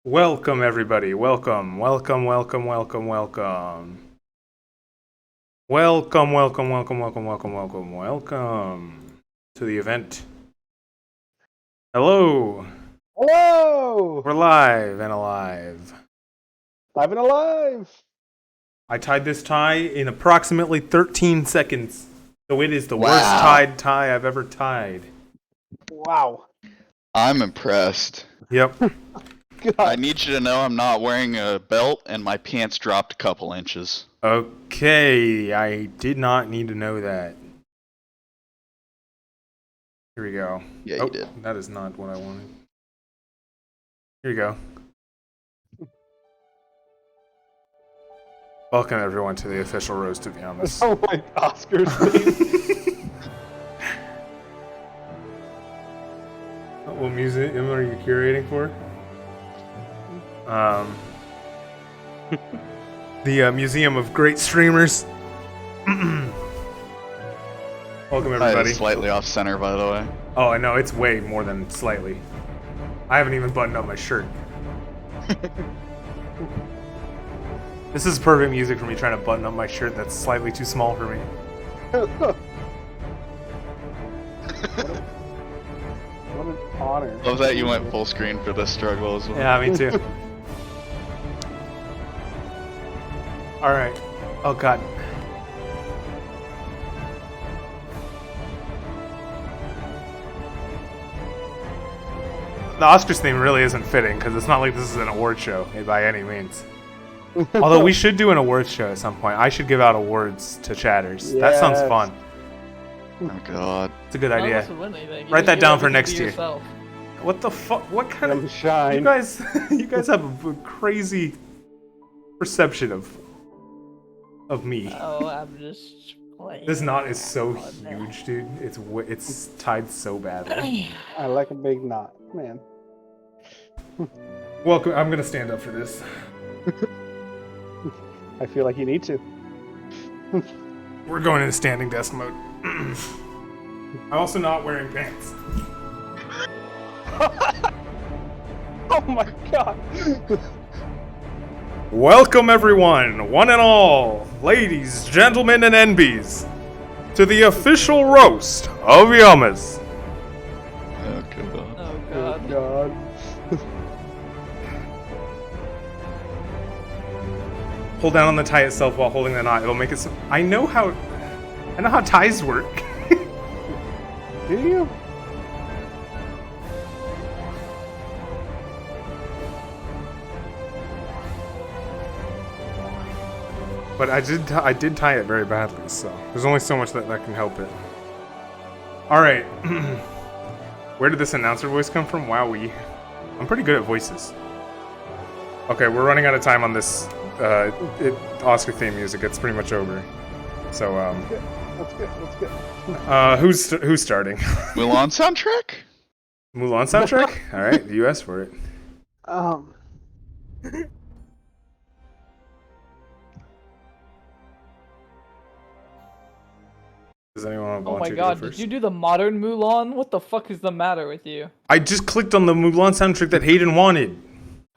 Welcome everybody, welcome, welcome, welcome, welcome, welcome. Welcome, welcome, welcome, welcome, welcome, welcome, welcome to the event. Hello! Hello! We're live and alive. Live and alive! I tied this tie in approximately 13 seconds. So it is the worst tied tie I've ever tied. Wow. I'm impressed. Yep. I need you to know I'm not wearing a belt and my pants dropped a couple inches. Okay, I did not need to know that. Here we go. Yeah, you did. That is not what I wanted. Here you go. Welcome everyone to the official roast of Yummus. Oh my Oscars theme. What museum are you curating for? The Museum of Great Streamers. Welcome everybody. Slightly off center, by the way. Oh, I know, it's way more than slightly. I haven't even buttoned up my shirt. This is perfect music for me trying to button up my shirt that's slightly too small for me. What an honor. Love that you went full screen for this struggle as well. Yeah, me too. Alright. Oh god. The Oscars theme really isn't fitting, because it's not like this is an award show, by any means. Although we should do an awards show at some point. I should give out awards to chatters. Yes. That sounds fun. Oh god. It's a good idea. Write that down for next year. What the fuck? What kind of shine? You guys have a crazy perception of me. Oh, I'm just playing. This knot is so huge, dude. It's tied so badly. I like a big knot, man. Welcome. I'm gonna stand up for this. I feel like you need to. We're going into standing desk mode. I'm also not wearing pants. Oh my god! Welcome everyone, one and all, ladies, gentlemen, and NBs, to the official roast of Yummus. Oh god. Oh Oh god. god. Pull down on the tie itself while holding the knot. It'll make it so... I know how ties work. Do you? But I did tie it very badly, so there's only so much that can help it. Alright. Where did this announcer voice come from? Wowee. I'm pretty good at voices. Okay, we're running out of time on this Oscar theme music. It's pretty much over. So, That's good. who's starting? Mulan soundtrack? Mulan soundtrack? Alright, you asked for it. Does anyone want to Oh my volunteer god, to go first? did you do the modern Mulan? What the fuck is the matter with you? I just clicked on the Mulan soundtrack that Hayden wanted.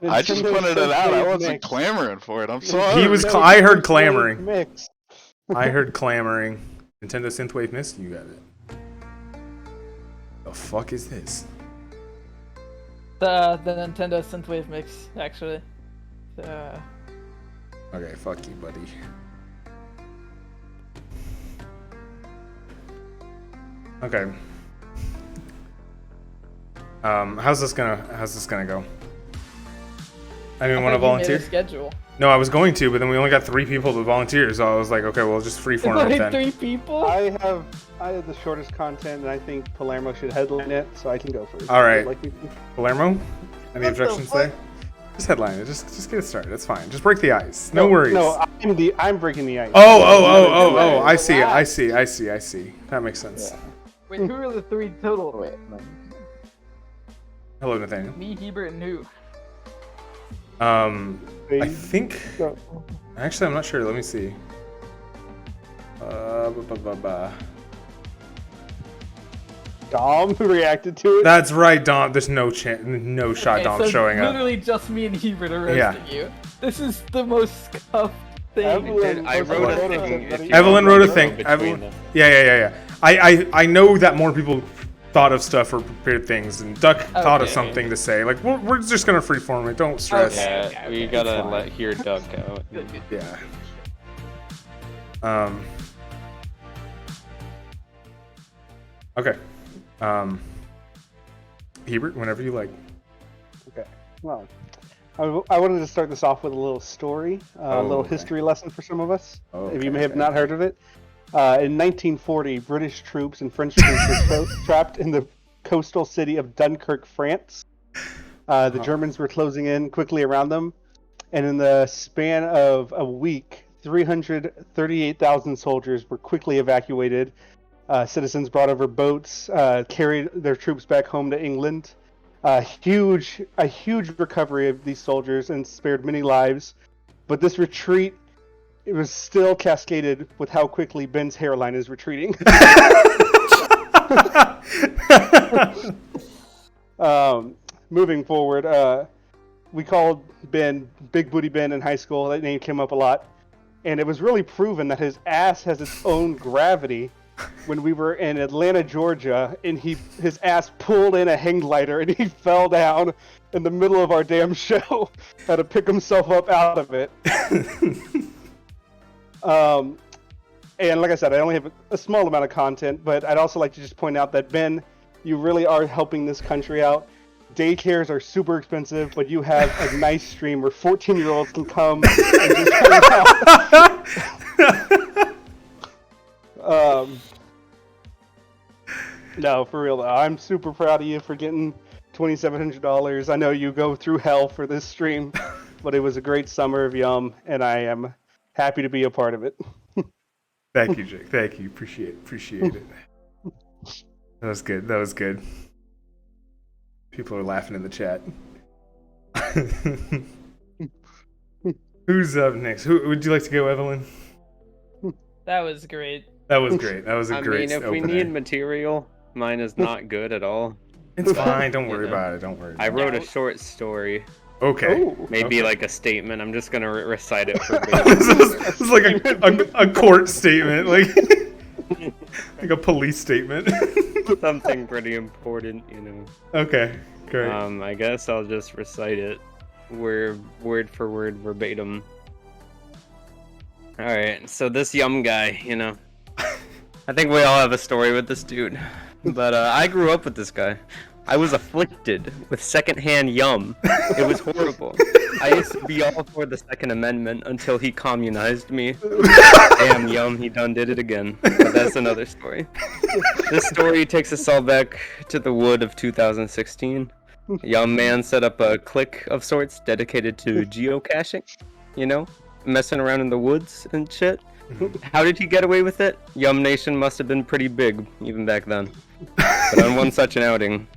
I just Nintendo pointed it out. I Synthwave wasn't Mix. clamoring for it. I'm sorry. He was. No, I heard Synthwave clamoring. Mix. I heard clamoring. Nintendo Synthwave Mist. You got it. The fuck is this? The Nintendo Synthwave Mix, actually. Okay, fuck you, buddy. Okay. How's this gonna go? I didn't want to volunteer. Schedule. No, I was going to, but then we only got 3 people to volunteer, so I was like, okay, well, just freeform it Only then. 3 people? I have the shortest content, and I think Palermo should headline it, so I can go first. All right. Like Palermo? Any What the objections fuck? there? Just headline it. Just get it started. It's fine. Just break the ice. No worries. No, I'm breaking the ice. Oh! I see. That makes sense. Yeah. Wait, who are the 3 total? Wait, Hello, Nathaniel. me, Hebert, and who? I think. Go. Actually, I'm not sure. Let me see. Dom reacted to it. That's right, Dom. There's no chance, no shot Okay, Dom so showing up. literally just me and Hebert are Yeah. roasting you. This is the most scuffed thing. Evelyn I wrote a thing. said that if he- you Evelyn want, wrote a I'll thing. go between Evelyn. them. Yeah. I know that more people thought of stuff or prepared things, and Duck thought of Okay. something to say. Like we're just gonna freeform it. Don't stress. Okay. Yeah, we gotta fine. hear Duck out. Good, good. Yeah. Okay. Hebert, whenever you like. Okay. Well, I wanted to start this off with a little story, a little okay. history lesson for some of us. If you may have Okay. not heard of it. In 1940, British troops and French troops were trapped in the coastal city of Dunkirk, France. The Germans were closing in quickly around them, and in the span of a week, 338,000 soldiers were quickly evacuated. Citizens brought over boats, carried their troops back home to England. A huge recovery of these soldiers and spared many lives. But this retreat, it was still cascaded with how quickly Ben's hairline is retreating. Moving forward, we called Ben Big Booty Ben in high school. That name came up a lot. And it was really proven that his ass has its own gravity. When we were in Atlanta, Georgia, and his ass pulled in a hang glider and he fell down in the middle of our damn show. Had to pick himself up out of it. And like I said, I only have a small amount of content, but I'd also like to just point out that Ben, you really are helping this country out. Daycares are super expensive, but you have a nice stream where 14-year-olds can come and just hang out. No, for real though. I'm super proud of you for getting $2,700. I know you go through hell for this stream, but it was a great summer of Yum, and I am happy to be a part of it. Thank you, Jake. Thank you. Appreciate it. That was good. People are laughing in the chat. Who's up next? Who would you like to go, Evelyn? That was great. That was great. That was a I great mean, if we opener. need material, mine is not good at all. It's fine. Don't worry You know. about it. Don't worry. I About wrote a No. short story, Okay. Ooh. maybe Okay. like a statement. I'm just gonna recite it for This is like a court statement, like a police statement. something pretty important, you know. Okay, great. I guess I'll just recite it, word for word, verbatim. All right, so this Yum guy, you know, I think we all have a story with this dude, but I grew up with this guy. I was afflicted with secondhand Yum. It was horrible. I used to be all for the Second Amendment until he communized me. Damn, Yum, he done did it again. But that's another story. This story takes us all back to the wood of 2016. A young man set up a clique of sorts dedicated to geocaching, you know, messing around in the woods and shit. How did he get away with it? Yum Nation must have been pretty big, even back then. But on one such an outing,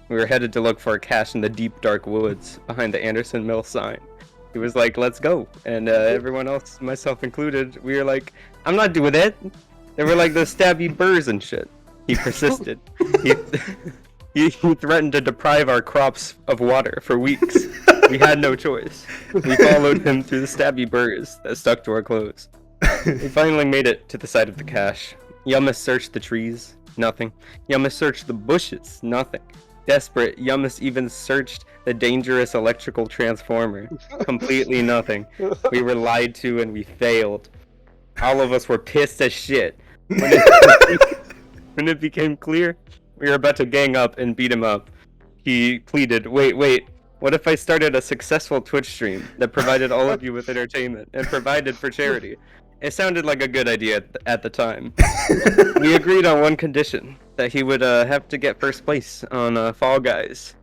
we were headed to look for a cache in the deep, dark woods behind the Anderson Mill sign. He was like, let's go. And everyone else, myself included, we were like, I'm not doing it. They were like the stabby burrs and shit. He persisted. He threatened to deprive our crops of water for weeks. We had no choice. We followed him through the stabby burrs that stuck to our clothes. We finally made it to the site of the cache. Yummus searched the trees. Nothing. Yummus searched the bushes. Nothing. Desperate, Yummus even searched the dangerous electrical transformer. Completely nothing. We were lied to and we failed. All of us were pissed as shit. When it became clear we were about to gang up and beat him up, he pleaded, wait, what if I started a successful Twitch stream that provided all of you with entertainment and provided for charity? It sounded like a good idea at the time. We agreed on one condition, that he would have to get first place on Fall Guys.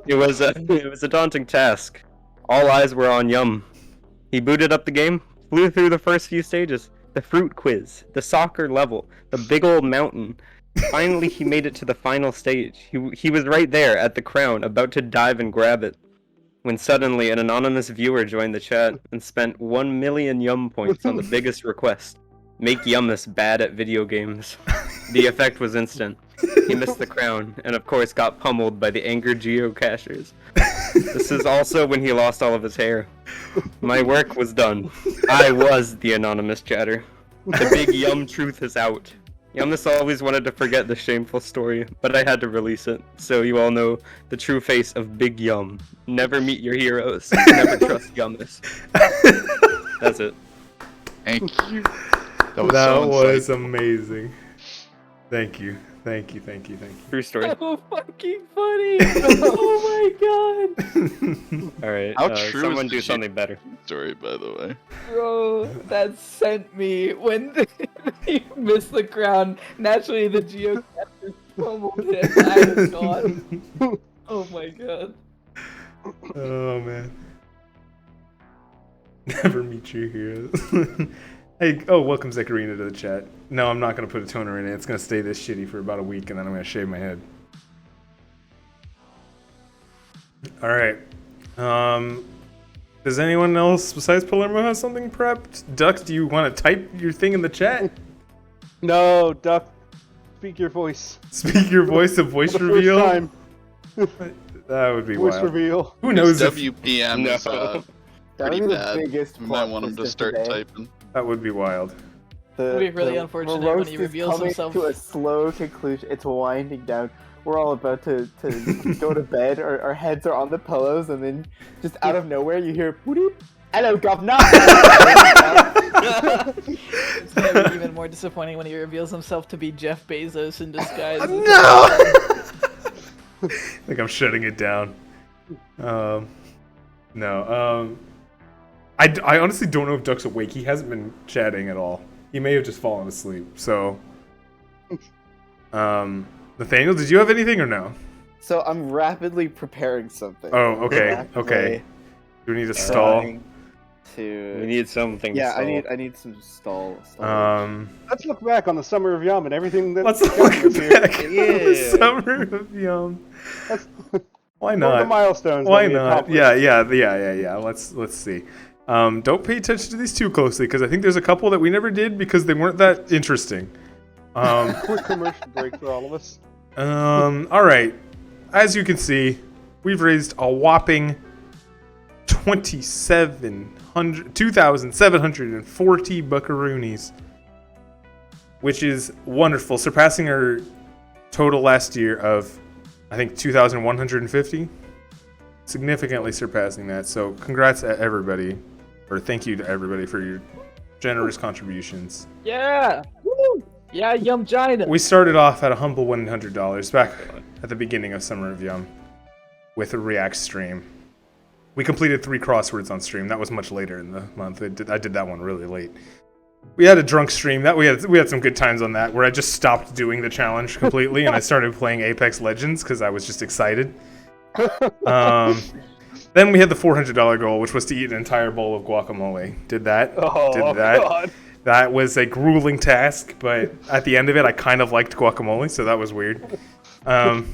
It was a daunting task. All eyes were on Yum. He booted up the game, flew through the first few stages, the fruit quiz, the soccer level, the big old mountain. Finally, he made it to the final stage. He was right there at the crown, about to dive and grab it, when suddenly an anonymous viewer joined the chat and spent 1 million Yum points on the biggest request: make Yummus bad at video games. The effect was instant. He missed the crown, and of course got pummeled by the angered geocachers. This is also when he lost all of his hair. My work was done. I was the anonymous chatter. The big Yum truth is out. Yummus always wanted to forget the shameful story, but I had to release it, so you all know the true face of Big Yum. Never meet your heroes. Never trust Yummus. That's it. Thank you. That so was insightful. amazing. Thank you. True story. So fucking funny. Oh my god. Alright, How true someone is do the something better. Story, by the way. Bro, that sent me when you missed the crown. Naturally, the geocacher pummeled him. I was gone. Oh my god. Oh man. Never meet your heroes. Hey, welcome Zekarina to the chat. No, I'm not gonna put a toner in it. It's gonna stay this shitty for about a week, and then I'm gonna shave my head. All right. Does anyone else besides Palermo have something prepped? Duck, do you want to type your thing in the chat? No, Duck. Speak your voice. Speak your voice of voice For the reveal. First time. That would be Voice wild. reveal. Who knows if WPM is No. That pretty would be the bad. biggest We plot might want him to twist of start today. typing. that would be wild. It'll be really unfortunate when roast he is reveals coming himself. to a slow conclusion. It's winding down. We're all about to go to bed. Our heads are on the pillows, and then just out of nowhere you hear, "Boop. Hello, governor." It's gonna be even more disappointing when he reveals himself to be Jeff Bezos in disguise. No! I think I'm shutting it down. No. I honestly don't know if Duck's awake. He hasn't been chatting at all. He may have just fallen asleep. So, Nathaniel, did you have anything or no? So I'm rapidly preparing something. Oh, okay, Rapidly okay. Do we need a stall? trying To... We need something Yeah, to solve. I need some stall. Let's look back on the summer of Yum and everything that. Let's look back at the summer of Yum. That's Why one of the not? milestones. Why that we not? accomplished. Yeah. Let's see. Don't pay attention to these too closely because I think there's a couple that we never did because they weren't that interesting. Quick commercial break for all of us. All right. As you can see, we've raised a whopping 2,740 buckaroonies, which is wonderful, surpassing our total last year of, I think, 2,150. Significantly surpassing that. So congrats to everybody, or thank you to everybody for your generous contributions. Yeah! Woo! Yeah, Yum Gina! We started off at a humble $100 back at the beginning of Summer of Yum with a React stream. We completed 3 crosswords on stream. That was much later in the month. I did that one really late. We had a drunk stream. We had some good times on that where I just stopped doing the challenge completely and I started playing Apex Legends because I was just excited. Then we had the $400 goal, which was to eat an entire bowl of guacamole. Did that. God. That was a grueling task, but at the end of it, I kind of liked guacamole, so that was weird. 3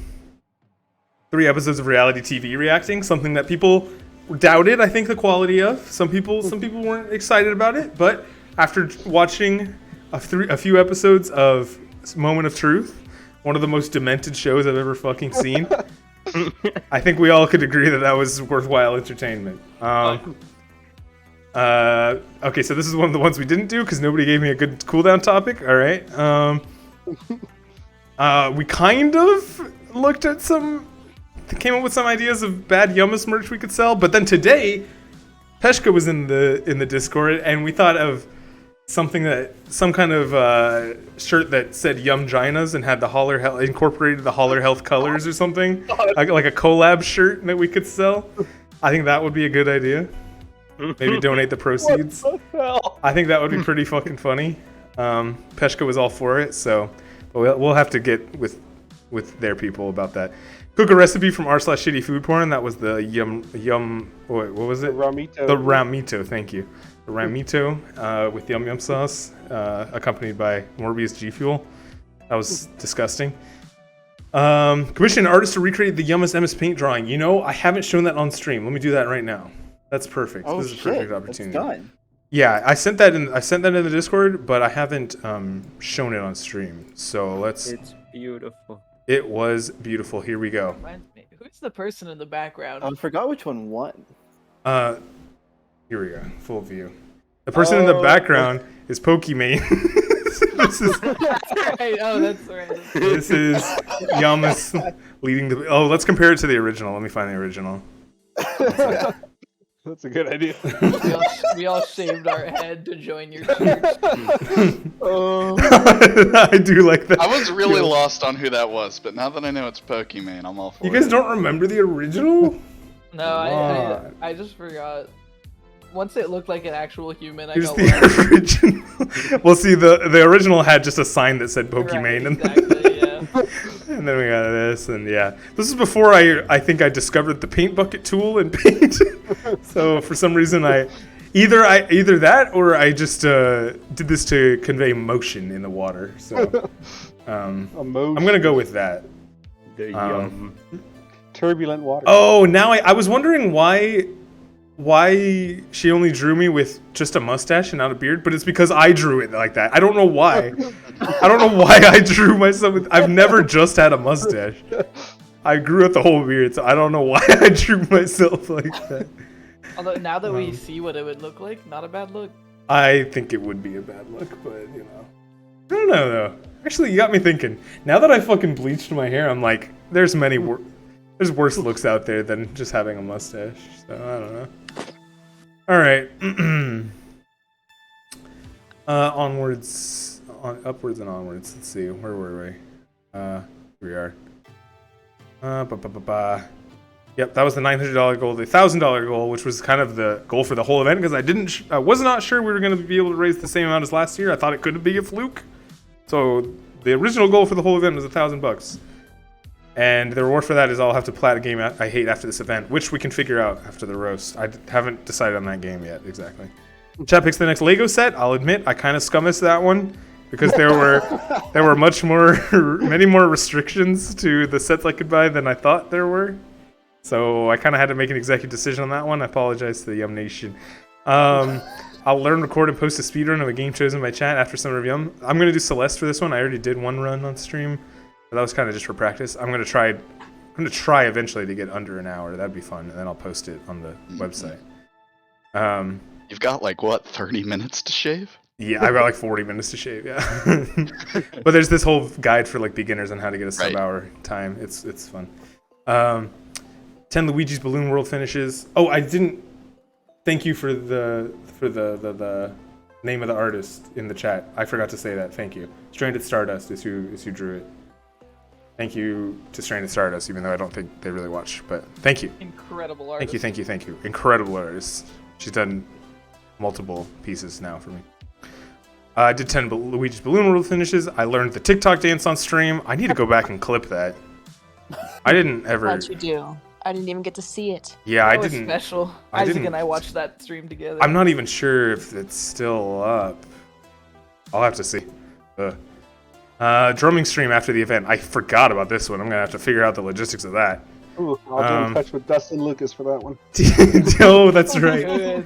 episodes of reality TV reacting, something that people doubted, I think, the quality of. Some people weren't excited about it, but after watching a few episodes of Moment of Truth, one of the most demented shows I've ever fucking seen, I think we all could agree that was worthwhile entertainment. Okay, so this is one of the ones we didn't do because nobody gave me a good cooldown topic. All right. We kind of looked at came up with some ideas of bad Yummus merch we could sell, but then today, Peshka was in the Discord, and we thought of some kind of shirt that said Yum Ginas and had the Holler Health, incorporated the Holler Health colors or something, like a collab shirt that we could sell. I think that would be a good idea. Maybe donate the proceeds. What the hell? I think that would be pretty fucking funny. Peshka was all for it, so but we'll have to get with their people about that. Cook a recipe from r/shitty food porn. That was the yum. What was it? Ramito. The ramito. Thank you. The ramito with yum sauce, accompanied by Morbius G Fuel. That was disgusting. Commission an artist to recreate the Yummus MS Paint drawing. You know, I haven't shown that on stream. Let me do that right now. That's perfect. Oh This is a shit! perfect It's opportunity. done. Yeah, I sent that in. I sent that in the Discord, but I haven't shown it on stream. So let's. It's beautiful. It was beautiful. Here we go. Reminds me, who's the person in the background? I forgot which one won. Here we go. Full view. The person in the background is Pokimane. This is That's right. Oh, that's right. this is Yummus leading the. Oh, let's compare it to the original. Let me find the original. That's a good idea. We all shaved our head to join your church. I do like that. I was really lost on who that was, but now that I know it's Pokimane, I'm all for You it. guys don't remember the original? No, I just forgot. Once it looked like an actual human, I Here's got the lost. original. Well, see, the original had just a sign that said Pokimane, Right, exactly, yeah. and then we got this, and yeah, this is before I think I discovered the paint bucket tool in Paint. So for some reason, either that or I just did this to convey motion in the water. So I'm gonna go with that. The yum. Turbulent water. Oh, now I was wondering why she only drew me with just a mustache and not a beard, but it's because I drew it like that. I don't know why. I don't know why I drew myself with. I've never just had a mustache. I grew out the whole beard, so I don't know why I drew myself like that. Although now that we see what it would look like, not a bad look. I think it would be a bad look, but you know. I don't know though. Actually, you got me thinking. Now that I fucking bleached my hair, I'm like, there's worse looks out there than just having a mustache. So I don't know. All right. Upwards and onwards. Let's see. Where were we? Here we are. Yep, that was the $900 goal. The $1,000 goal, which was kind of the goal for the whole event, because I was not sure we were going to be able to raise the same amount as last year. I thought it could be a fluke. So the original goal for the whole event was $1,000. And the reward for that is I'll have to plat a game I hate after this event, which we can figure out after the roast. I haven't decided on that game yet, exactly. Chat picks the next Lego set. I'll admit, I kind of scummissed that one because there were many more restrictions to the sets I could buy than I thought there were. So I kind of had to make an executive decision on that one. I apologize to the Yum Nation. I'll learn, record, and post a speedrun of a game chosen by chat after Summer of Yum. I'm going to do Celeste for this one. I already did one run on stream. But that was kind of just for practice. I'm gonna try eventually to get under an hour. That'd be fun, and then I'll post it on the website. You've got like what, 30 minutes to shave? Yeah, I've got like 40 minutes to shave. Yeah, but there's this whole guide for like beginners on how to get a sub-hour time. It's fun. 10 Luigi's Balloon World finishes. Oh, I didn't thank you for the name of the artist in the chat. I forgot to say that. Thank you. Stranded Stardust is who drew it. Thank you to Stranded Stardust, even though I don't think they really watch, but thank you. Incredible artist. Thank you. Incredible artist. She's done multiple pieces now for me. I did 10 Luigi's Balloon World finishes. I learned the TikTok dance on stream. I need to go back and clip that. I didn't ever. How'd you do? I didn't even get to see it. Yeah, That I was didn't. special. I Isaac didn't- and I watched that stream together. I'm not even sure if it's still up. I'll have to see. Drumming stream after the event. I forgot about this one. I'm gonna have to figure out the logistics of that. Ooh, I'll get in touch with Dustin Lucas for that one. Oh, that's right. Good.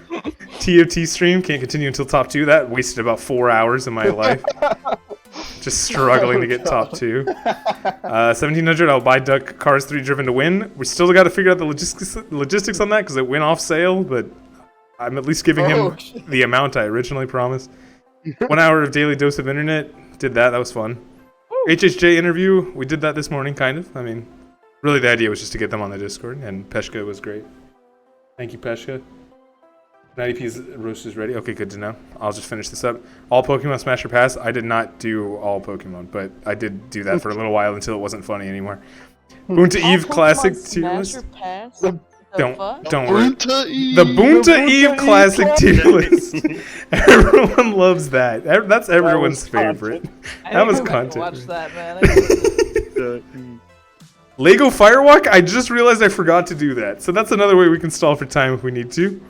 TFT stream can't continue until top 2. That wasted about 4 hours of my life. Just struggling to get top 2. 1700. I'll buy Duck Cars 3 Driven to Win. We still got to figure out the logistics on that because it went off sale, but I'm at least giving him the amount I originally promised. 1 hour of daily dose of internet. Did that. That was fun. HHJ interview. We did that this morning, kind of. I mean, really the idea was just to get them on the Discord, and Peshka was great. Thank you, Peshka. 90p's roast is ready. Okay, good to know. I'll just finish this up. All Pokemon Smash or Pass. I did not do all Pokemon, but I did do that for a little while until it wasn't funny anymore. Boonta Eve Classic tier list. Don't worry. Boonta Eve. The Boonta Eve Classic tier list. Everyone loves that. That's everyone's favorite. That was content. Watch that, man. Lego Firewalk. I just realized I forgot to do that. So that's another way we can stall for time if we need to.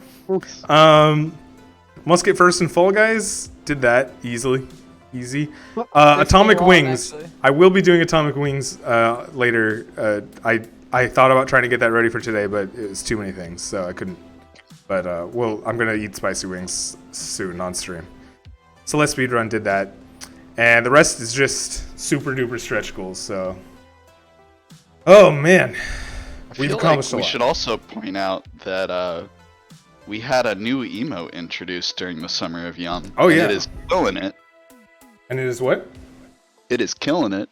Musket First and Fall Guys. Did that easily. Easy. Atomic long, Wings. actually. I will be doing Atomic Wings later. I thought about trying to get that ready for today, but it was too many things, so I couldn't. But I'm gonna eat spicy wings soon on stream. So Let's Speedrun did that. And the rest is just super duper stretch goals, so. Oh man. I feel like we should also point out that we had a new emote introduced during the Summer of Yum. Oh, yeah. It is killing it. And it is what? It is killing it.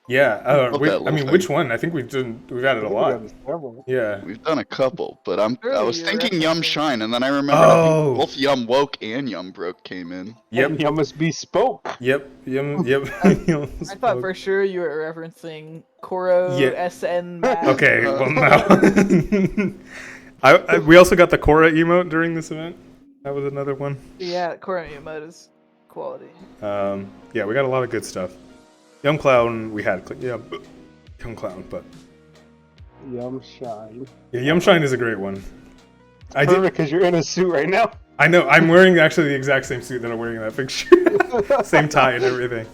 Yeah. Love that little thing. Which one? I think we've added a lot. Yeah. We've done a couple, but I was you're thinking referencing- Yum Shine, and then I remembered I think both Yum Woke and Yum Broke came in. Yep. And Yummus bespoke. Yep. Yep. I thought for sure you were referencing Koro Yeah. SN Math. Okay. Well, now. We also got the Korra emote during this event. That was another one. Yeah, Koro emote is quality. Yeah, we got a lot of good stuff. Yum Clown, we had. Yeah, Yum Clown, but. Yum Shine. Yeah, Yum Shine is a great one. Perfect, because you're in a suit right now. I know. I'm wearing actually the exact same suit that I'm wearing in that picture. Same tie and everything.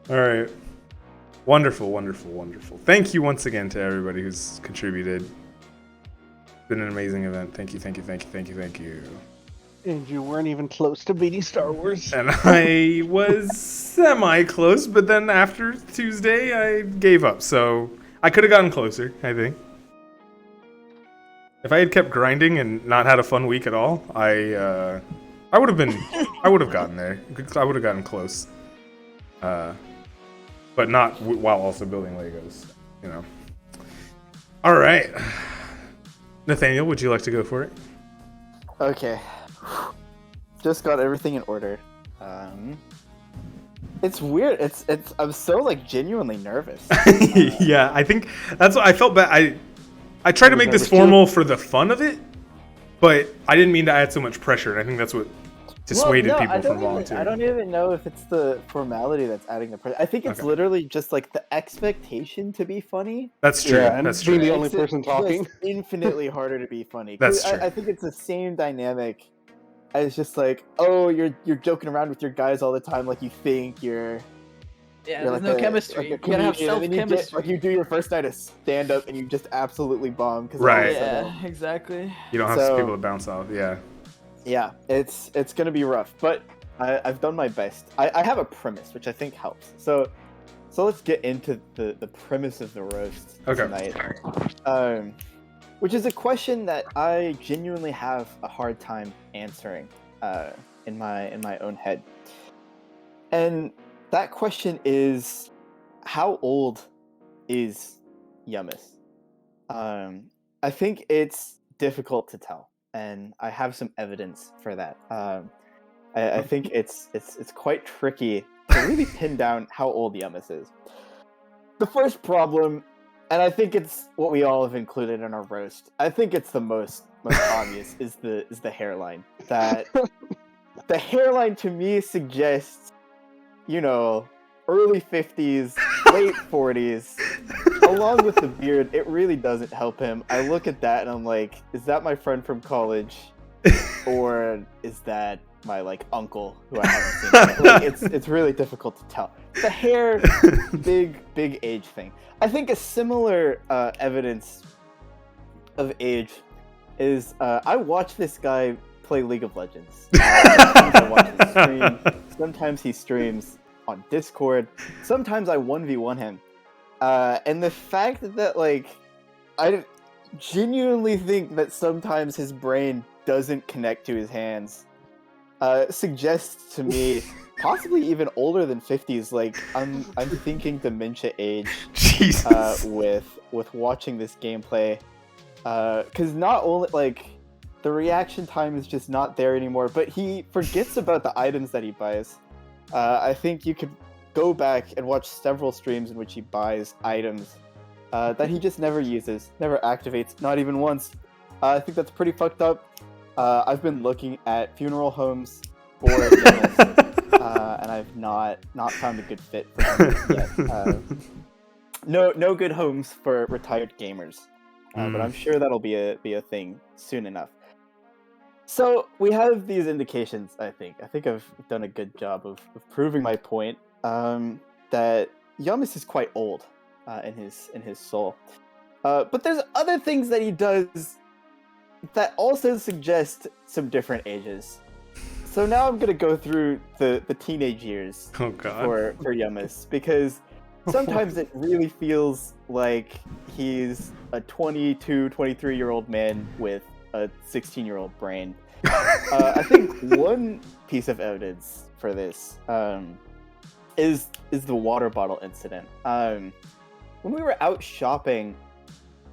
All right. Wonderful, wonderful, wonderful. Thank you once again to everybody who's contributed. It's been an amazing event. Thank you, thank you, thank you, thank you, thank you. And you weren't even close to beating Star Wars. And I was semi-close, but then after Tuesday, I gave up. So I could have gotten closer, I think. If I had kept grinding and not had a fun week at all, I would have gotten there. I would have gotten close. But not while also building Legos, you know. All right. Nathaniel, would you like to go for it? Okay. Just got everything in order. It's weird. It's. I'm so like genuinely nervous. Yeah, I think that's what I felt bad. I tried to make this formal for the fun of it, but I didn't mean to add so much pressure, and I think that's what dissuaded people from volunteering. I don't even know if it's the formality that's adding the pressure. I think it's literally just like the expectation to be funny. That's true. Yeah, and that's being true. the only person talking. Just infinitely harder to be funny. That's true. I think it's the same dynamic as just like, oh, you're joking around with your guys all the time, like you think you're. Yeah, You're there's like no chemistry. You gotta have comedian, and then self-chemistry. Like you do your first night of stand up and you just absolutely bomb. Right. Yeah, exactly. You don't have So- people to bounce off. Yeah. Yeah, it's gonna be rough, but I've done my best. I have a premise, which I think helps. So let's get into the premise of the roast tonight. Which is a question that I genuinely have a hard time answering in my own head. And that question is, how old is Yummus? I think it's difficult to tell, and I have some evidence for that. I think it's quite tricky to really pin down how old Yummus is. The first problem, and I think it's what we all have included in our roast. I think it's the most obvious is the hairline. That the hairline to me suggests, you know, early 50s, late 40s. Along with the beard, it really doesn't help him. I look at that and I'm like, is that my friend from college? Or is that my like uncle who I haven't seen? Like, it's really difficult to tell. The hair, big age thing. I think a similar evidence of age is I watch this guy play League of Legends. Sometimes I watch his stream. Sometimes he streams on Discord. Sometimes I 1v1 him. And the fact that like I genuinely think that sometimes his brain doesn't connect to his hands suggests to me possibly even older than 50s. Like I'm thinking dementia age. Jesus. With watching this gameplay, because not only like the reaction time is just not there anymore, but he forgets about the items that he buys. I think you could go back and watch several streams in which he buys items that he just never uses, never activates, not even once. I think that's pretty fucked up. I've been looking at funeral homes for Dennis, and I've not found a good fit for him yet. No good homes for retired gamers, but I'm sure that'll be a thing soon enough. So we have these indications. I think I've done a good job of proving my point that Yummus is quite old in his soul. But there's other things that he does that also suggest some different ages. So now I'm gonna go through the teenage years for Yummus, because sometimes it really feels like he's a 22, 23-year-old man with a 16-year-old brain. I think one piece of evidence for this is the water bottle incident. When we were out shopping,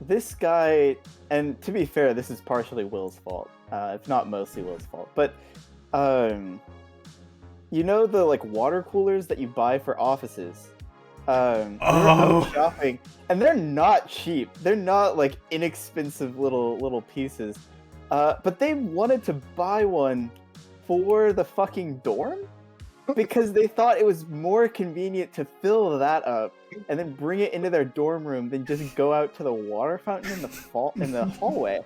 this guy, and to be fair, this is partially Will's fault. It's not mostly Will's fault, but you know the like water coolers that you buy for offices? We were out shopping, and they're not cheap. They're not like inexpensive little pieces. But they wanted to buy one for the fucking dorm because they thought it was more convenient to fill that up and then bring it into their dorm room than just go out to the water fountain in the hallway.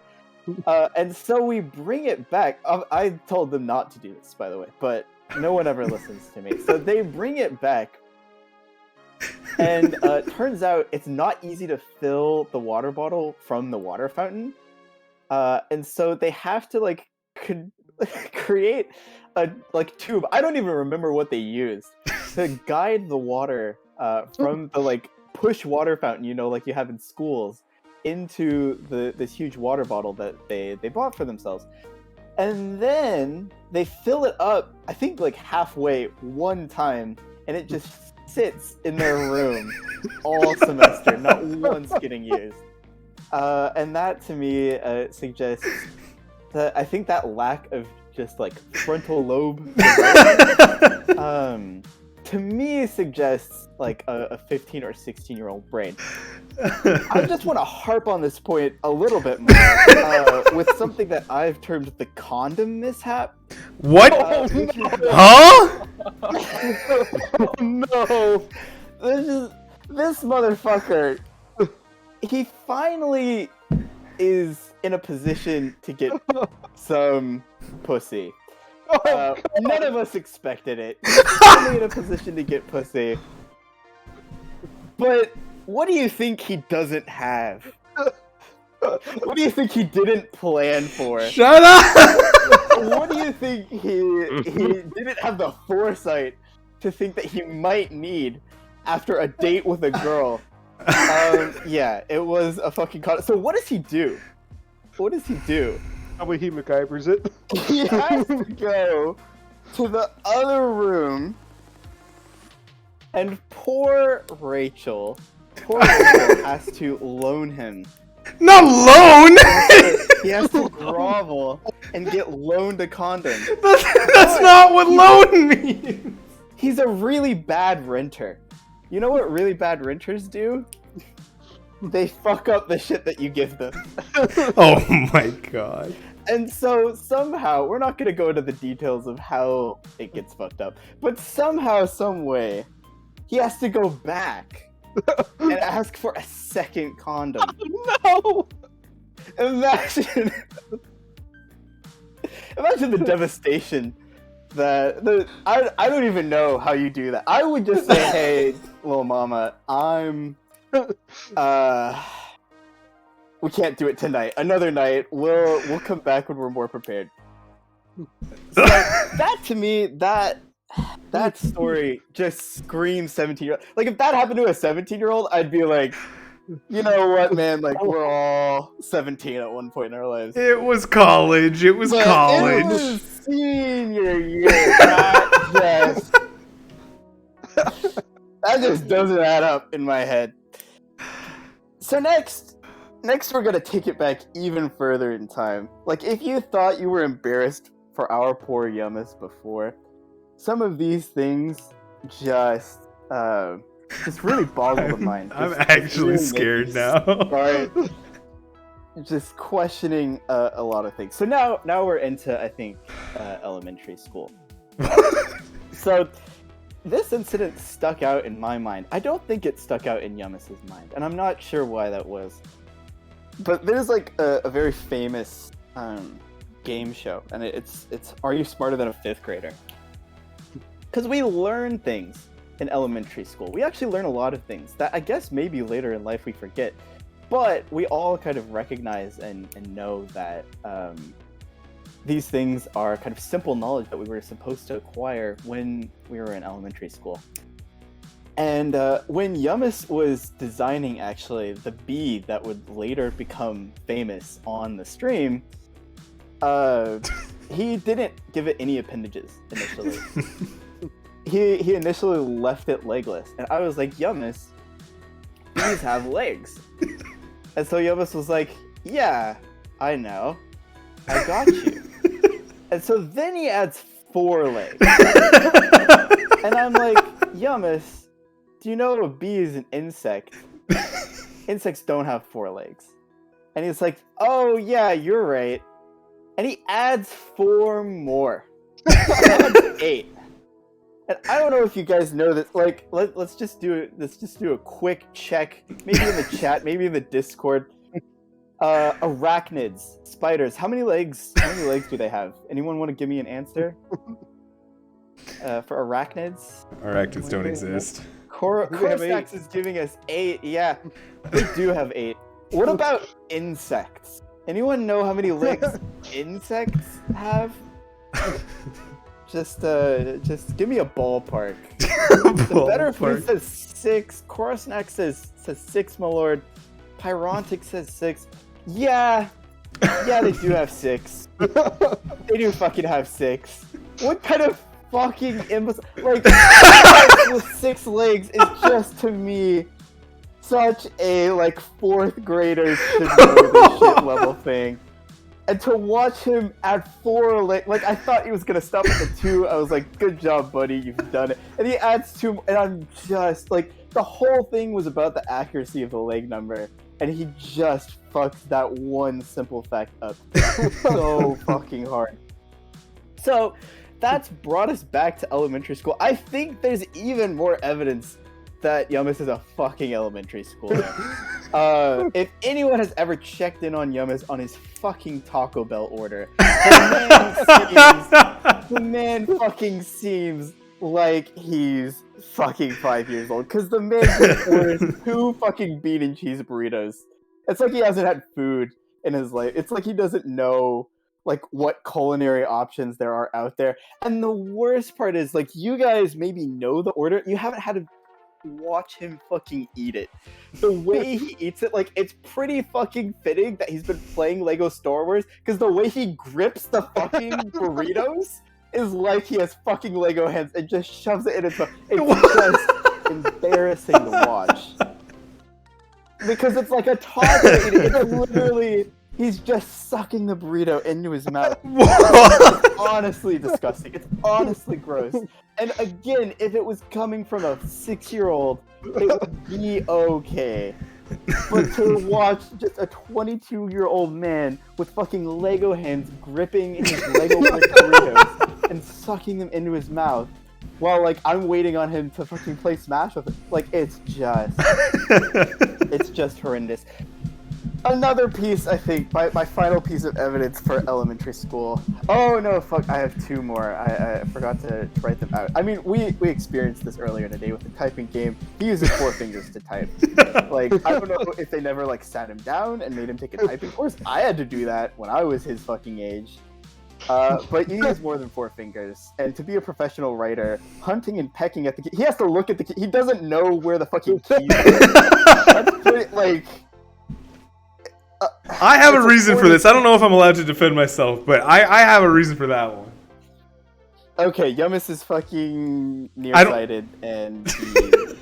And so we bring it back. I told them not to do this, by the way, but no one ever listens to me. So they bring it back, and turns out it's not easy to fill the water bottle from the water fountain. And so they have to like create a like tube. I don't even remember what they used to guide the water from the like push water fountain, you know, like you have in schools, into this huge water bottle that they bought for themselves. And then they fill it up, I think like halfway one time, and it just sits in their room all semester, not once getting used. And that to me suggests that I think that lack of just like frontal lobe to me suggests like a 15 or 16-year-old brain. I just want to harp on this point a little bit more with something that I've termed the condom mishap. What? Huh? Oh no! This motherfucker. He finally is in a position to get some pussy. None of us expected it. He's finally in a position to get pussy. But what do you think he doesn't have? What do you think he didn't plan for? Shut up! What do you think he didn't have the foresight to think that he might need after a date with a girl? Yeah, it was a fucking So what does he do? What does he do? Probably he MacGyvers it. He has to go to the other room, and poor Rachel has to loan him. Not loan! He has to grovel and get loaned a condom. That's not what loan means! He's a really bad renter. You know what really bad renters do? They fuck up the shit that you give them. Oh my god. And so somehow, we're not going to go into the details of how it gets fucked up, but somehow, some way, he has to go back and ask for a second condom. No! Imagine the devastation that I don't even know how you do that. I would just say, hey, little mama, we can't do it tonight. Another night. We'll come back when we're more prepared. So that to me, that story just screams 17-year-old. Like if that happened to a 17-year-old, I'd be like, you know what, man? Like we're all 17 at one point in our lives. It was college. It was college. It was senior year. That just doesn't add up in my head. So next we're gonna take it back even further in time. Like if you thought you were embarrassed for our poor Yummus before, some of these things just really boggle the mind. I'm actually really scared now. Start just questioning a lot of things. So now we're into, I think, elementary school. So this incident stuck out in my mind. I don't think it stuck out in Yummus's mind, and I'm not sure why that was. But there's like a very famous game show, and it's Are You Smarter Than a Fifth Grader? Because we learn things in elementary school. We actually learn a lot of things that I guess maybe later in life we forget. But we all kind of recognize and know that these things are kind of simple knowledge that we were supposed to acquire when we were in elementary school. And when Yummus was designing, actually, the bee that would later become famous on the stream, he didn't give it any appendages initially. he initially left it legless. And I was like, Yummus, bees have legs. And so Yummus was like, yeah, I know. I got you. And so then he adds 4 legs. And I'm like, Yummus, do you know a bee is an insect? Insects don't have 4 legs. And he's like, oh yeah, you're right. And he adds 4 more. He adds 8. And I don't know if you guys know this. Like, let's just do a quick check. Maybe in the chat, maybe in the Discord. Arachnids, spiders. How many legs do they have? Anyone want to give me an answer? For arachnids? Arachnids don't exist. Corsax is giving us 8. Yeah, they do have 8. What about insects? Anyone know how many legs insects have? Just give me a ballpark. The better food says 6. Corsax says 6, my lord. Pyrontic says 6. Yeah, they do have 6. They do fucking have 6. What kind of fucking imbecile? Like, with 6 legs is just, to me, such a, like, 4th graders should know this shit level thing. And to watch him add 4 legs, like, I thought he was gonna stop at the 2. I was like, good job, buddy, you've done it. And he adds 2, and I'm just, like, the whole thing was about the accuracy of the leg number. And he just fucked that one simple fact up so fucking hard. So, that's brought us back to elementary school. I think there's even more evidence that Yummus is a fucking elementary school. If anyone has ever checked in on Yummus on his fucking Taco Bell order, the man fucking seems like he's fucking 5 years old. Because the man orders 2 fucking bean and cheese burritos. It's like he hasn't had food in his life. It's like he doesn't know like what culinary options there are out there. And the worst part is, like, you guys maybe know the order. You haven't had to watch him fucking eat it. The way he eats it, like, it's pretty fucking fitting that he's been playing Lego Star Wars, because the way he grips the fucking burritos is like he has fucking Lego hands and just shoves it in his mouth. It's just embarrassing to watch. Because it's like a toddler eating. It's literally, he's just sucking the burrito into his mouth. It's honestly disgusting. It's honestly gross. And again, if it was coming from a 6-year-old, it would be okay. But to watch just a 22-year-old man with fucking Lego hands gripping his Lego brick burritos and sucking them into his mouth, while, like, I'm waiting on him to fucking play Smash with it, like, it's just horrendous. Another piece, I think, my final piece of evidence for elementary school. Oh no, fuck, I have 2 more. I forgot to write them out. I mean, we experienced this earlier today with the typing game. He uses 4 fingers to type. Like, I don't know if they never, like, sat him down and made him take a typing course. I had to do that when I was his fucking age. But he has more than 4 fingers, and to be a professional writer, hunting and pecking at the key, he has to look at the key. He doesn't know where the fucking keys are. That's pretty, like... I have a reason for this. I don't know if I'm allowed to defend myself, but I have a reason for that one. Okay, Yummus is fucking nearsighted, and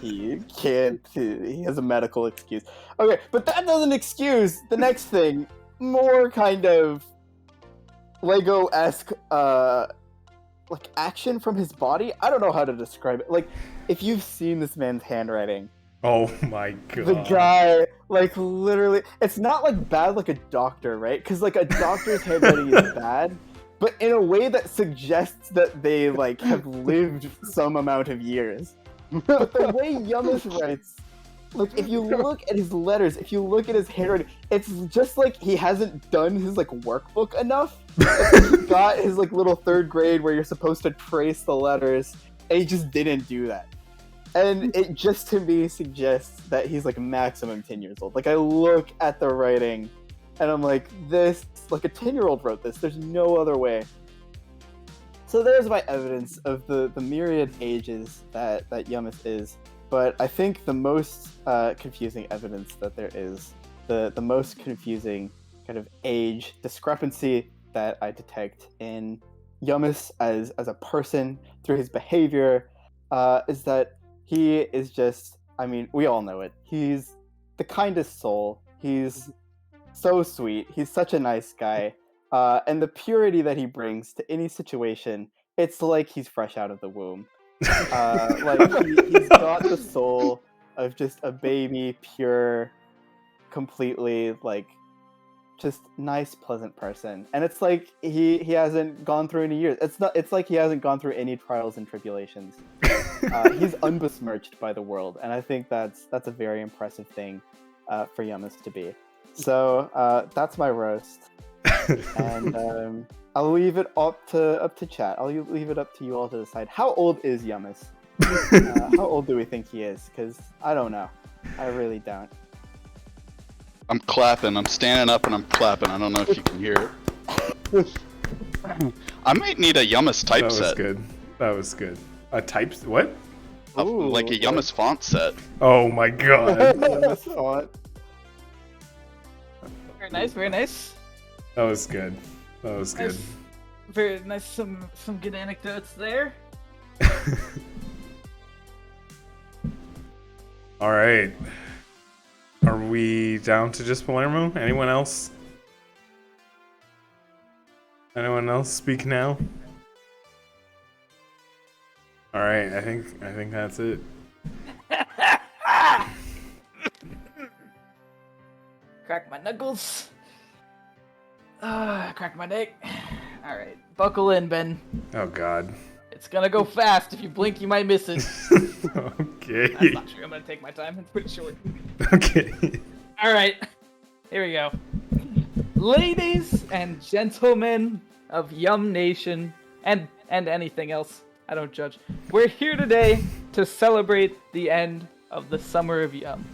he can't... He has a medical excuse. Okay, but that doesn't excuse the next thing. More kind of Lego-esque, like, action from his body. I don't know how to describe it. Like, if you've seen this man's handwriting... Oh my god. The guy, like, literally... It's not, like, bad like a doctor, right? Because, like, a doctor's handwriting is bad, but in a way that suggests that they, like, have lived some amount of years. But the way Yummus writes... Like, if you look at his letters, if you look at his handwriting, it's just like he hasn't done his, like, workbook enough. It's like he got his, like, little 3rd grade where you're supposed to trace the letters, and he just didn't do that. And it just to me suggests that he's like maximum 10 years old. Like I look at the writing and I'm like, this, like a 10-year-old wrote this. There's no other way. So there's my evidence of the myriad ages that Yummus is. But I think the most confusing evidence that there is, the most confusing kind of age discrepancy that I detect in Yummus as a person through his behavior is that he is just, I mean, we all know it. He's the kindest soul. He's so sweet. He's such a nice guy. And the purity that he brings to any situation, it's like he's fresh out of the womb. Like he's got the soul of just a baby, pure, completely like just nice, pleasant person. And it's like he hasn't gone through any years. It's like he hasn't gone through any trials and tribulations. He's unbesmirched by the world, and I think that's a very impressive thing for Yummus to be. So that's my roast, and I'll leave it up to chat. I'll leave it up to you all to decide. How old is Yummus? How old do we think he is? Because I don't know. I really don't. I'm clapping. I'm standing up and I'm clapping. I don't know if you can hear it. I might need a Yummus typeset. That was good. A type? What? Like a Yummus font set. Oh my god. Yummus font. Very nice, very nice. That was good. That was good. Very nice. Some good anecdotes there. All right. Are we down to just Palermo? Anyone else? Anyone else speak now? All right. I think that's it. Crack my knuckles. Crack my neck. All right, buckle in, Ben. Oh god. It's gonna go fast. If you blink, you might miss it. Okay. That's not true. I'm gonna take my time. It's pretty short. Okay. All right, here we go. Ladies and gentlemen of Yum Nation and anything else, I don't judge. We're here today to celebrate the end of the Summer of Yum.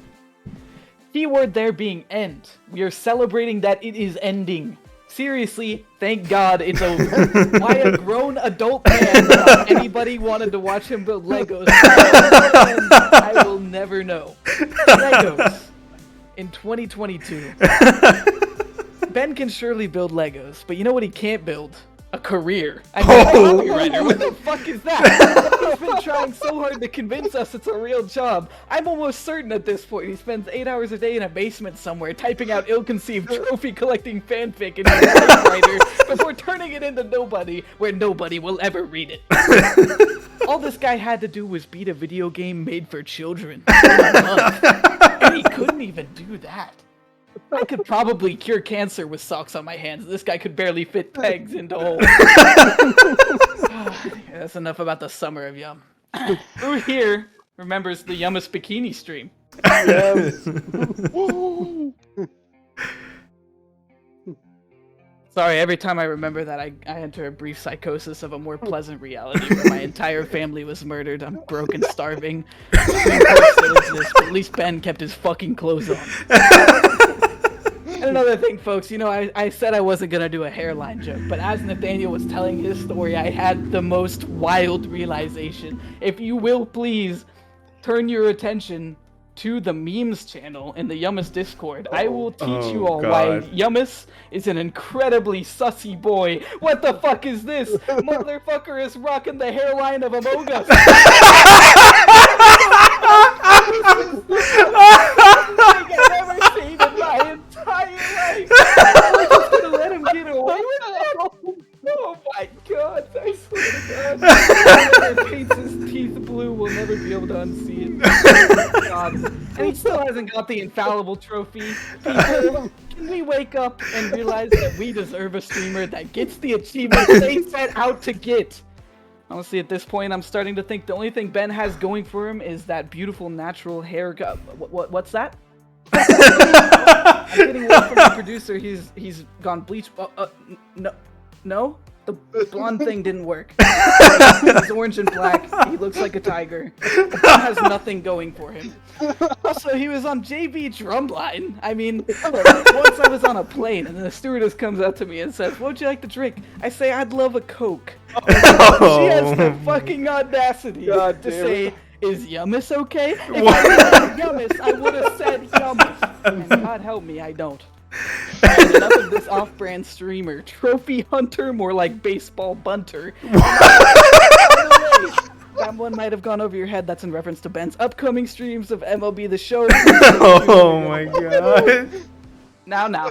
Keyword there being end. We are celebrating that it is ending. Seriously, thank God it's over. Why a grown adult man without anybody wanted to watch him build Legos? I will never know. Legos in 2022. Ben can surely build Legos, but you know what he can't build? A career. I mean, copywriter. What the fuck is that? He's been trying so hard to convince us it's a real job. I'm almost certain at this point he spends 8 hours a day in a basement somewhere typing out ill-conceived trophy collecting fanfic in his copywriter before turning it into nobody where nobody will ever read it. All this guy had to do was beat a video game made for children in a month. And he couldn't even do that. I could probably cure cancer with socks on my hands. This guy could barely fit pegs into holes. That's enough about the Summer of Yum. Who here remembers the Yummus bikini stream? Yes. Sorry, every time I remember that, I enter a brief psychosis of a more pleasant reality where my entire family was murdered. I'm broke and starving. Stream still exists, but at least Ben kept his fucking clothes on. And another thing, folks, you know, I said I wasn't going to do a hairline joke, but as Nathaniel was telling his story, I had the most wild realization. If you will please turn your attention to the memes channel in the Yummus Discord, I will teach you all why Yummus is an incredibly sussy boy. What the fuck is this? Motherfucker is rocking the hairline of Among Us. I've ever seen in my entire life. I'm just gonna let him get away with it. Oh my god, I swear to god. Whoever paints his teeth blue will never be able to unsee it. Oh god. And he still hasn't got the infallible trophy. People, can we wake up and realize that we deserve a streamer that gets the achievements they set out to get? Honestly, at this point, I'm starting to think the only thing Ben has going for him is that beautiful natural hair. What's that? I'm getting word from the producer. He's gone bleach. No. The blonde thing didn't work. He's orange and black. He looks like a tiger. He has nothing going for him. Also, he was on JV Drumline. I mean, once I was on a plane, and the stewardess comes up to me and says, "What would you like to drink?" I say, "I'd love a Coke." She has the fucking audacity to say, "Is Yummus okay?" If I wanted Yummus, I would have said Yummus. And God help me, I don't. And enough of this off-brand streamer. Trophy hunter, more like baseball bunter. By the way, that one might have gone over your head. That's in reference to Ben's upcoming streams of MLB The Show. Oh my god. Now.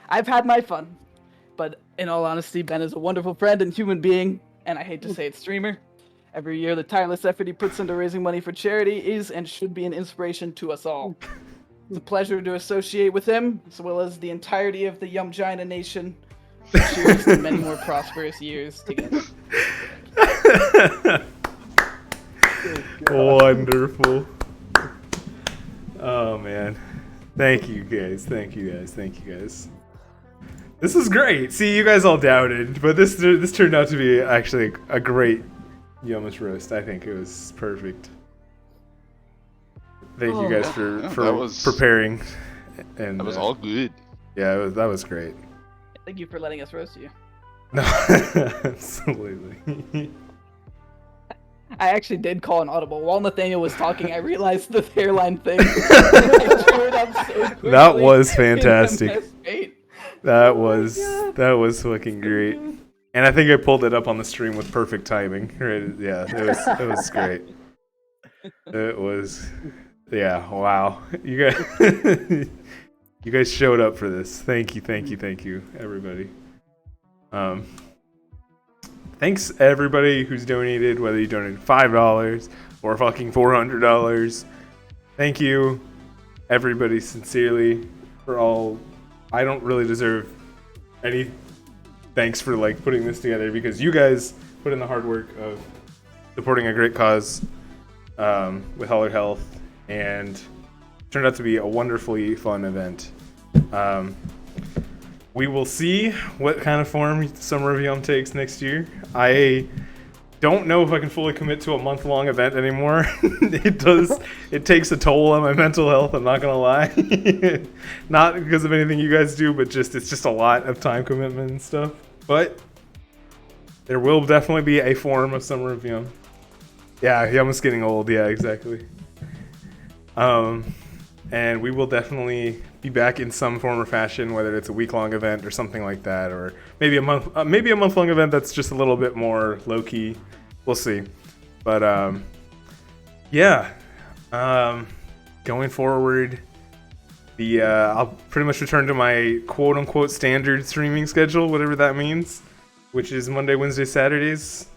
I've had my fun. But in all honesty, Ben is a wonderful friend and human being. And I hate to say it, streamer. Every year, the tireless effort he puts into raising money for charity is and should be an inspiration to us all. It's a pleasure to associate with him, as well as the entirety of the Yumgina Nation. Cheers to many more prosperous years together. Wonderful. Oh man. Thank you guys. This is great. See, you guys all doubted, but this turned out to be actually a great Yummus roast. I think it was perfect. Thank you guys for preparing. And that was all good. Yeah, that was great. Thank you for letting us roast you. No, absolutely. I actually did call an audible. While Nathaniel was talking, I realized the hairline thing. That was fantastic. That was fucking great. And I think I pulled it up on the stream with perfect timing. Right? Yeah, it was great. It was, yeah, wow. You guys showed up for this. Thank you, everybody. Thanks everybody who's donated, whether you donated $5 or fucking $400. Thank you, everybody, sincerely, for all. I don't really deserve any thanks for like putting this together, because you guys put in the hard work of supporting a great cause with Holler Health, and turned out to be a wonderfully fun event. We will see what kind of form Summer of Yum takes next year. I don't know if I can fully commit to a month-long event anymore. It takes a toll on my mental health, I'm not gonna lie. Not because of anything you guys do, but it's just a lot of time commitment and stuff. But there will definitely be a form of Summer of Yum. Yeah, Yum is getting old, yeah, exactly. And we will definitely be back in some form or fashion, whether it's a week-long event or something like that, or maybe a month-long event that's just a little bit more low-key. We'll see. But yeah, going forward, I'll pretty much return to my quote-unquote standard streaming schedule, whatever that means, which is Monday, Wednesday, Saturdays.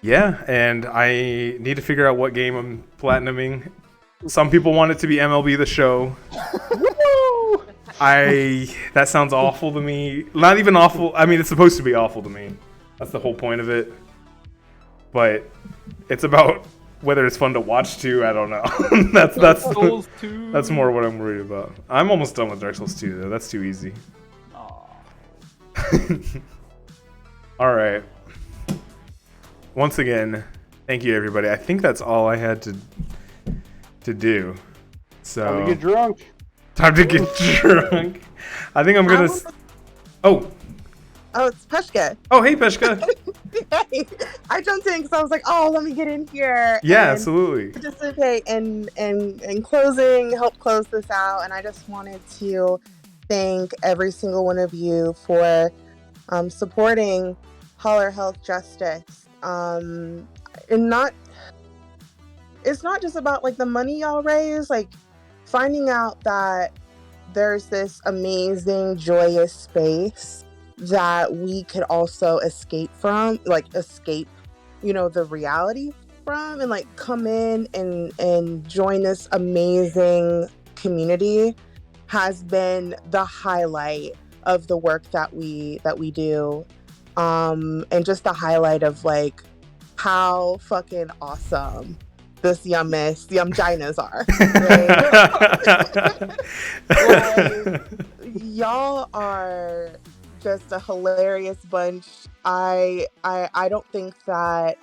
Yeah, and I need to figure out what game I'm platinuming. Some people want it to be MLB The Show. That sounds awful to me. Not even awful. I mean, it's supposed to be awful to me. That's the whole point of it. But it's about whether it's fun to watch too. I don't know. That's more what I'm worried about. I'm almost done with Dark Souls 2 though. That's too easy. All right. Once again, thank you everybody. I think that's all I had to do. So time to get drunk. Time to get drunk. I think I'm gonna. Oh, it's Peshka. Oh, hey Peshka. Hey, I jumped in because I was like, oh, let me get in here. Yeah, absolutely. Participate in closing, help close this out, and I just wanted to thank every single one of you for supporting Holler Health Justice. And it's not just about like the money y'all raise, like finding out that there's this amazing, joyous space that we could also escape, the reality from, and like come in and join this amazing community has been the highlight of the work that we do. And just the highlight of like how fucking awesome this Yumginas are. Right? y'all are just a hilarious bunch. I don't think that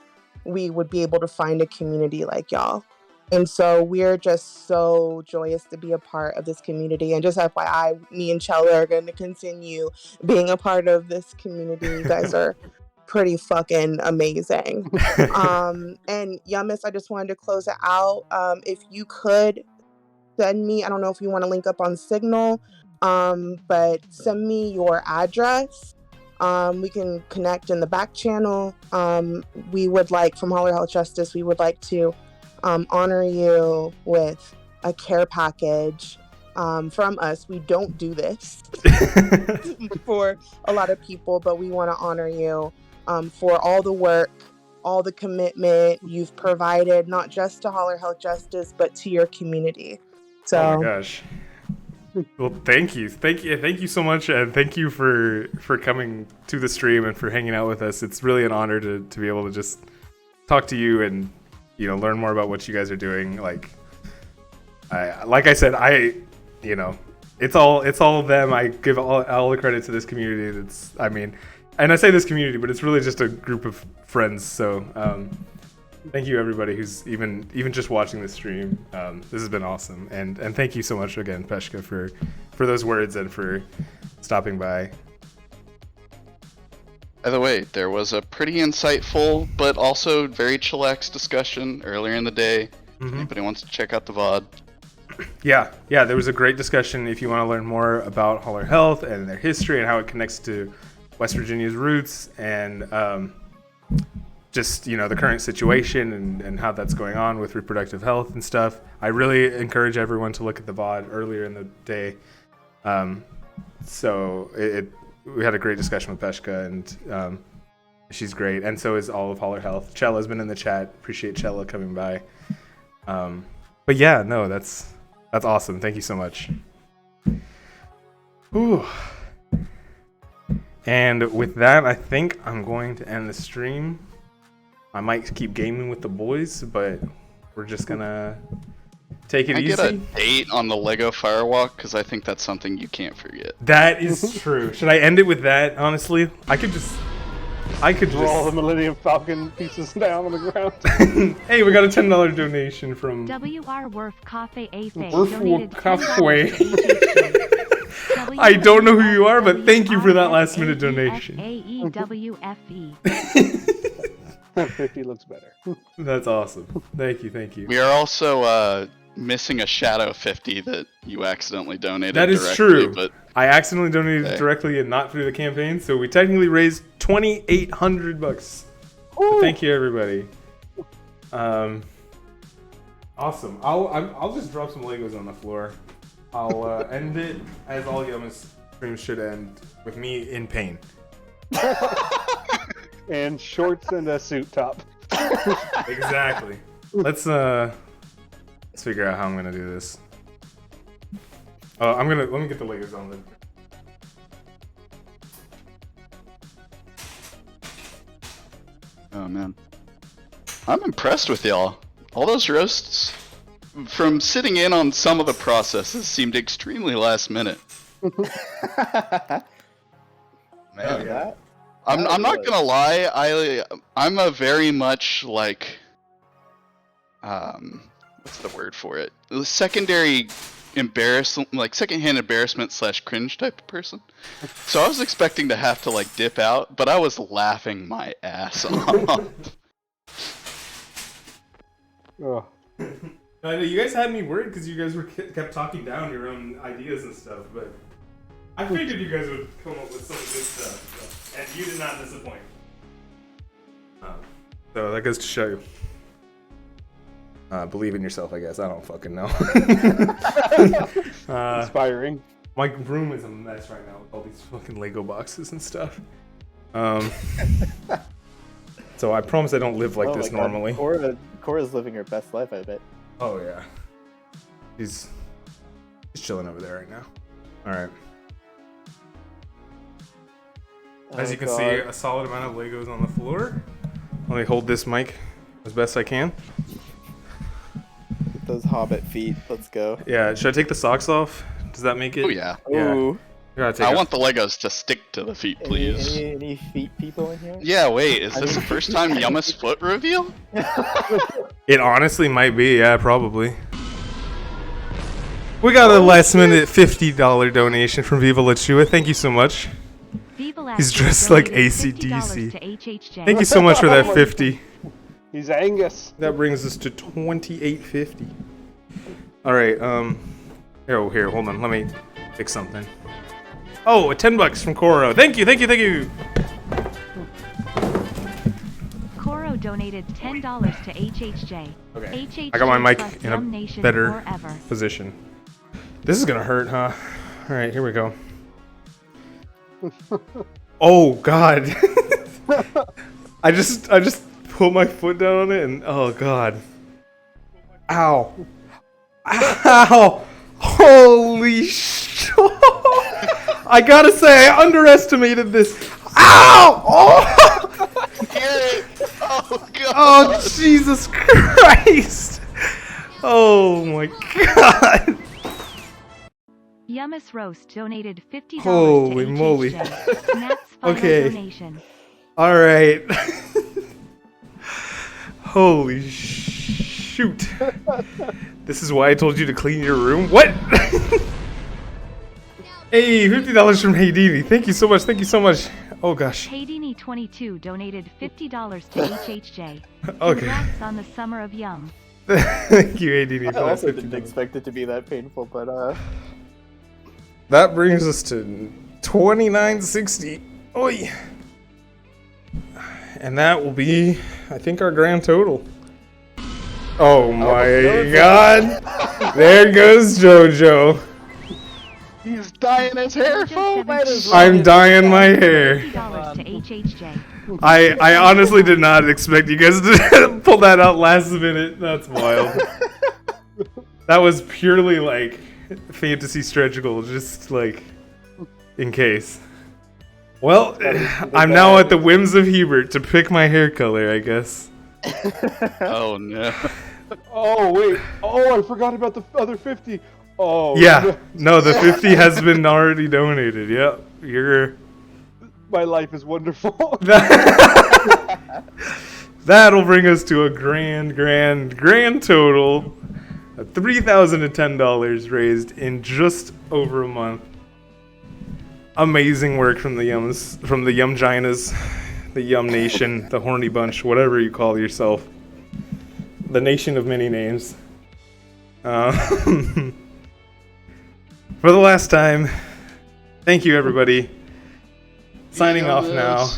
we would be able to find a community like y'all. And so we're just so joyous to be a part of this community. And just FYI, me and Chella are going to continue being a part of this community. You guys are pretty fucking amazing. And Yummus, I just wanted to close it out. If you could send me, I don't know if you want to link up on Signal, but send me your address. We can connect in the back channel. We would like, from Holler Health Justice, we would like to honor you with a care package from us. We don't do this for a lot of people, but we want to honor you for all the work, all the commitment you've provided, not just to Holler Health Justice, but to your community. So, oh my gosh. Well, thank you so much, and thank you for coming to the stream and for hanging out with us. It's really an honor to be able to just talk to you and learn more about what you guys are doing. Like I said, it's all them. I give all the credit to this community. And I say this community, but it's really just a group of friends. So thank you everybody who's even just watching this stream. This has been awesome, and thank you so much again, Peshka, for those words and for stopping by. By the way, there was a pretty insightful but also very chillax discussion earlier in the day. If anybody wants to check out the VOD. Yeah, there was a great discussion. If you want to learn more about Holler Health and their history and how it connects to West Virginia's roots and just the current situation and how that's going on with reproductive health and stuff, I really encourage everyone to look at the VOD earlier in the day. We had a great discussion with Peshka, and she's great, and so is all of Holler Health. Chella's been in the chat. Appreciate Chella coming by. But yeah, no, that's awesome. Thank you so much. Whew. And with that, I think I'm going to end the stream. I might keep gaming with the boys, but we're just gonna take it easy. I get a date on the Lego Firewalk, because I think that's something you can't forget. That is true. Should I end it with that? Honestly, I could just roll the Millennium Falcon pieces down on the ground. Hey, we got a $10 donation from WR Worf Cafe Afe Worf donated Cafe. $10 I don't know who you are, but thank you for that last minute donation. AEWFE. 50 looks better. That's awesome. Thank you. We are also missing a Shadow 50 that you accidentally donated. That is directly, true. But I accidentally donated directly and not through the campaign, so we technically raised $2,800. So thank you, everybody. Awesome. I'll just drop some Legos on the floor. I'll end it as all Yummus streams should end, with me in pain. And shorts and a suit top. Exactly. Let's figure out how I'm gonna do this. Let me get the Legos on then. oh man, I'm impressed with y'all. All those roasts, from sitting in on some of the processes, seemed extremely last minute. Man, Yeah. I'm not gonna lie. I'm a very much like what's the word for it? Secondary secondhand embarrassment / cringe type of person. So I was expecting to have to dip out, but I was laughing my ass off. Oh. I know you guys had me worried because you guys kept talking down your own ideas and stuff, but I figured you guys would come up with some good stuff, and you did not disappoint. So that goes to show you. Believe in yourself, I guess. I don't fucking know. Inspiring. My room is a mess right now with all these fucking Lego boxes and stuff. So I promise I don't live like this normally. Cora's living her best life, I bet. Oh yeah. He's chilling over there right now. Alright. As you can see, a solid amount of Legos on the floor. Let me hold this mic as best I can. Those hobbit feet, let's go. Yeah, should I take the socks off? Does that make it? Oh yeah. Ooh. I want the Legos to stick to the feet, please. Any feet people in here? Yeah, wait, is this the first time Yummus foot reveal? It honestly might be, yeah, probably. We got a last minute $50 donation from Viva La Chua. Thank you so much. He's dressed like AC/DC. Thank you so much for that 50. He's Angus. That brings us to 28.50. All right, here, hold on. Let me fix something. Oh, $10 from Koro. Thank you. Koro donated $10 to HHJ. Okay. HHJ I got my mic plus in Yum a Nation better forever. position. This is gonna hurt, huh? All right, here we go. Oh God! I just put my foot down on it and oh God! Ow! Ow! Holy shit! I gotta say, I underestimated this. Ow! Oh! Oh God! Oh Jesus Christ! Oh my God! Yummus Roast donated $50 Holy to moly. HHJ. Nat's final Okay. donation. Alright. Holy shoot. This is why I told you to clean your room? What? Hey, $50 from Haydini. Thank you so much. Oh gosh. Haydini22 donated $50 to HHJ. Okay. Congrats on the summer of Yum. Thank you, Haydini. I also didn't expect it to be that painful, but That brings us to 29.60. Oi. And that will be, I think, our grand total. Oh my God! There goes JoJo. He's dyeing his hair, folks. I'm dyeing my hair. $50 to HHJ. I honestly did not expect you guys to pull that out last minute. That's wild. That was purely like fantasy stretch goal, just like in case. Well, I'm now at the whims of Hebert to pick my hair color, I guess. Oh no. Oh wait. Oh, I forgot about the other 50. Oh. Yeah. No, the 50 has been already donated. Yep. You're. My life is wonderful. That'll bring us to a grand total of $3,010 raised in just over a month. Amazing work from the Yums, from the Yumginas, the Yum Nation, the Horny Bunch, whatever you call yourself. The nation of many names. For the last time, thank you everybody. Signing off now.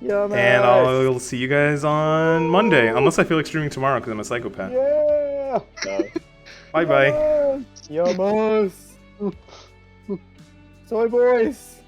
Yummus. And I'll see you guys on Monday, unless I feel like streaming tomorrow because I'm a psychopath. Yeah. Bye bye. Yummus. Soy boys.